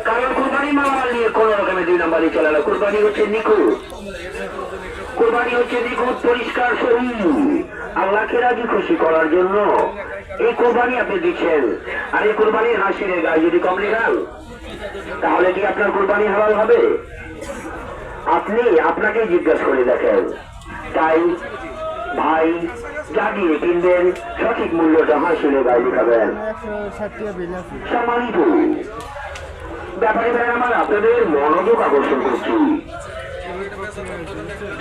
কারণ কুরবানি মালামাল নিয়ে কোন রকমের দুই নাম্বারই চলে না। কুরবানি হচ্ছে নিখুঁত, কুরবানি হচ্ছে নিখুঁত পরিষ্কার শরীর আল্লাহকে রাজি খুশি করার জন্য এই কুরবানি আপনি দিচ্ছেন। আর এই কুরবানির হাসিরের গায়ে যদি কম খান তাহলে কি আপনার কুরবানি হালাল হবে? আপনি আপনাকে জিজ্ঞাসা করে দেখেন। তাই ভাই যা দিয়ে কিনবেন সঠিক মূল্যটা হাসিলে গায়ে দেখাবেন। সম্মানিত ব্যাপারী ভাই আমার আপনাদের মনোযোগ আকর্ষণ করছি।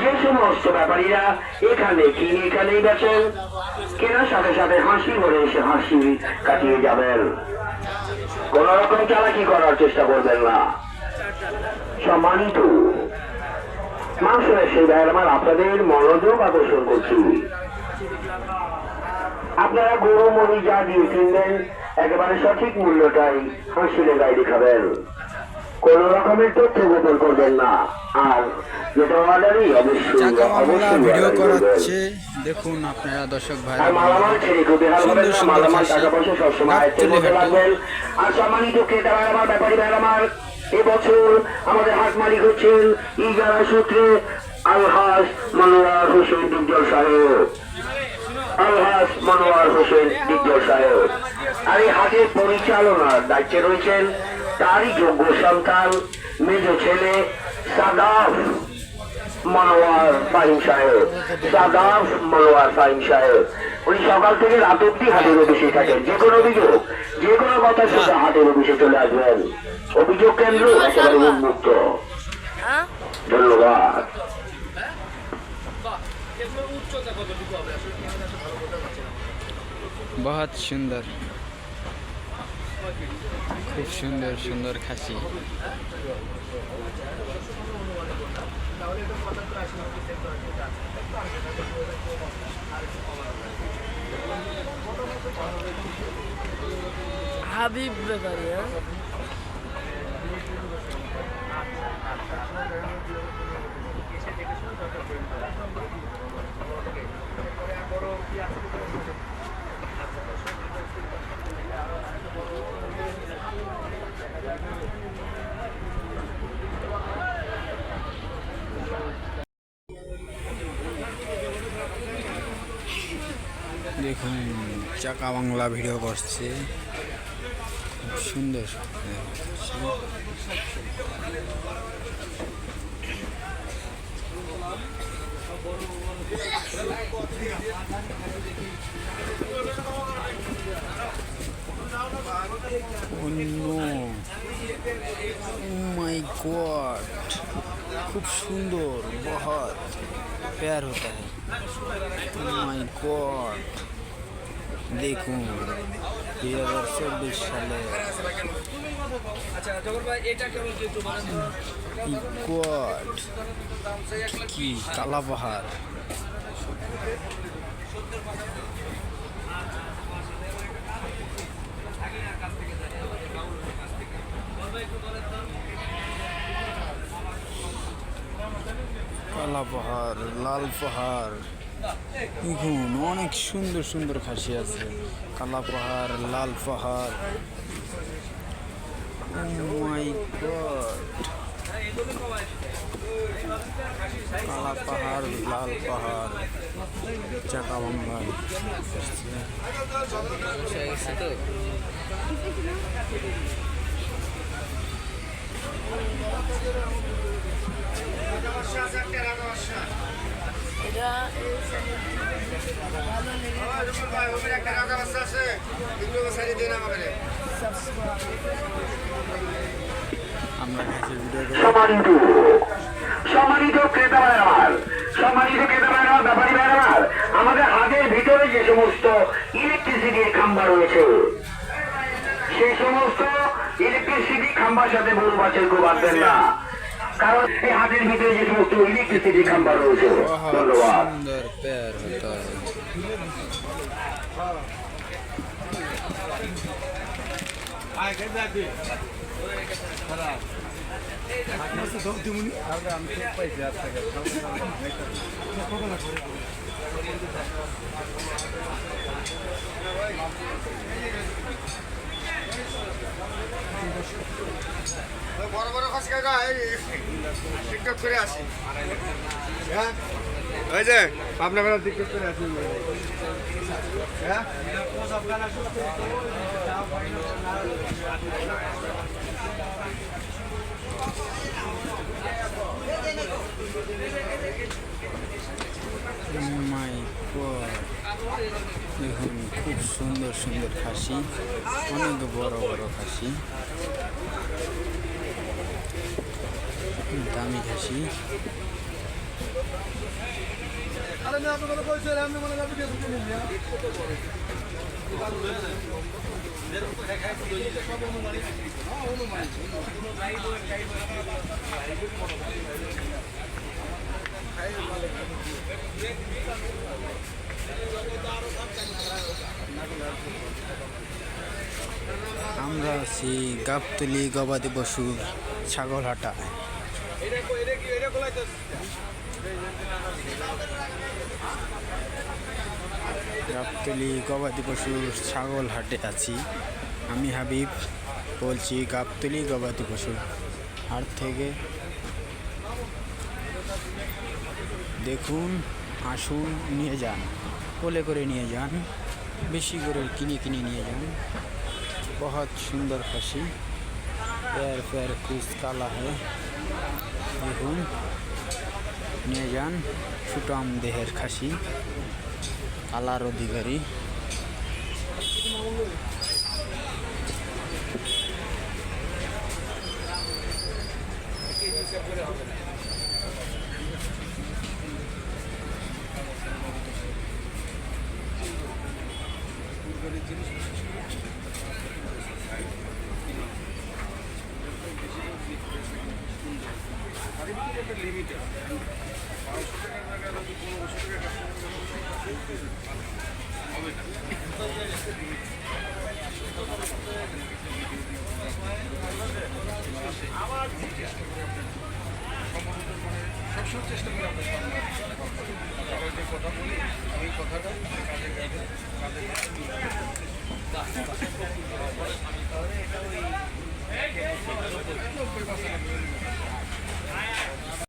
যে সমস্ত ব্যাপারীরা এখানে কিনে এখানেই বেচেন, কেনার সাথে সাথে হাসি ভরে এসে হাসি কাটিয়ে যাবেন। কোন রকম চালাকি করার চেষ্টা করবেন না। সম্মানিত মাংস সেই ভাই আমার আপনাদের মনোযোগ আকর্ষণ করছি। আপনারা গরু মরি যা দিয়ে কিনবেন একেবারে সঠিক মূল্যটাই হাসিলে গায়ে দেখাবেন। কোন রকমের তথ্য গোপন করবেন না। আর যেটা অর্ডারই অবশ্যই ভিডিও করাচ্ছে দেখুন আপনারা দর্শক ভাই। মালামাল ছেড়ে খুবই মালামাল টাকা পয়সা সবসময় আয়ত্তের মধ্যে রাখবেন। আর সম্মানিত ক্রেতা ভাই আমার ব্যাপারী ভাই আমার এবছর আমাদের হাট মালিক হচ্ছেন ইজারা সূত্রে আলহাজ মনোয়ার হোসেন ডিপজল সাহেব। আলহাজ মনোয়ার হোসেন ডিপজল সাহেব। আর এই হাটের পরিচালনার দায়িত্বে রয়েছেন তারই যোগ্য সন্তান মেজ ছেলে সাদাফ মনোয়ার ফাহিম সাহেব। সাদাফ মনোয়ার ফাহিম সাহেব উনি সকাল থেকে রাত অব্দি হাটের অফিসে থাকেন। যে কোনো অভিযোগ যে কোনো কথা শুধু হাটের অফিসে চলে আসবেন। অভিযোগ কেন্দ্র একেবারে উন্মুক্ত। ধন্যবাদ। বহুত সুন্দর, খুব সুন্দর সুন্দর খাসি। হাবিব ব্যাপারী দেখুন চাকা বাংলা ভিডিও করছে, খুব সুন্দর। माय गॉड, खूब सुंदर, बहुत प्यार होता है। माय गॉड देखूं 2024 সালে গড কি কালা পাহাড়। কালা পাহাড়, লাল পাহাড়, দেখুন অনেক সুন্দর সুন্দর খাসি আছে। কালা পাহাড়, লাল পাহাড়, ও মাই গড। কালা পাহাড়, লাল পাহাড়, চাকা বাংলায় সম্মানিত সম্মানিত ক্রেতা ভাই আমার, সম্মানিত ক্রেতা ভাই আমার, ব্যাপারী ভাই আমার, আমাদের হাটের ভিতরে যে সমস্ত ইলেকট্রিসিটির খাম্বা রয়েছে সেই সমস্ত ইলেকট্রিসিটি খাম্বার সাথে ভুল বাচ্চার খুব আসবেন না। কারণ এই হাটের ভিতরে যে সমস্ত ইলেকট্রিসিটি খাম্বা রয়েছে। ধন্যবাদ। কাকা এই টিকটক করে আসি হ্যাঁ ওই যে আপনার বেলা টিকটক করে আসি হ্যাঁ মাই গড, দেখুন খুব সুন্দর সুন্দর খাসি, অনেক বড় বড় খাসি, দামি খাসি। আমরা আছি গাবতলী গবাদি পশুর ছাগল হাটা। গাবতলী গবাদি পশুর ছাগল হাটে আছি। আমি হাবিব বলছি গাবতলী গবাদি পশুর হাট থেকে। দেখুন, আসুন, নিয়ে যান, কোলে করে নিয়ে যান, বেশি করে কিনে কিনে নিয়ে যান। बहुत सुंदर खसी, पैर पैर पीस काला है। देखुन निये जान, छुटाम देहेर खासी, कालार अधिकारी। সবসময় চেষ্টা করি আপনার সামনে যে কথা বলি ওই কথাটা কাজে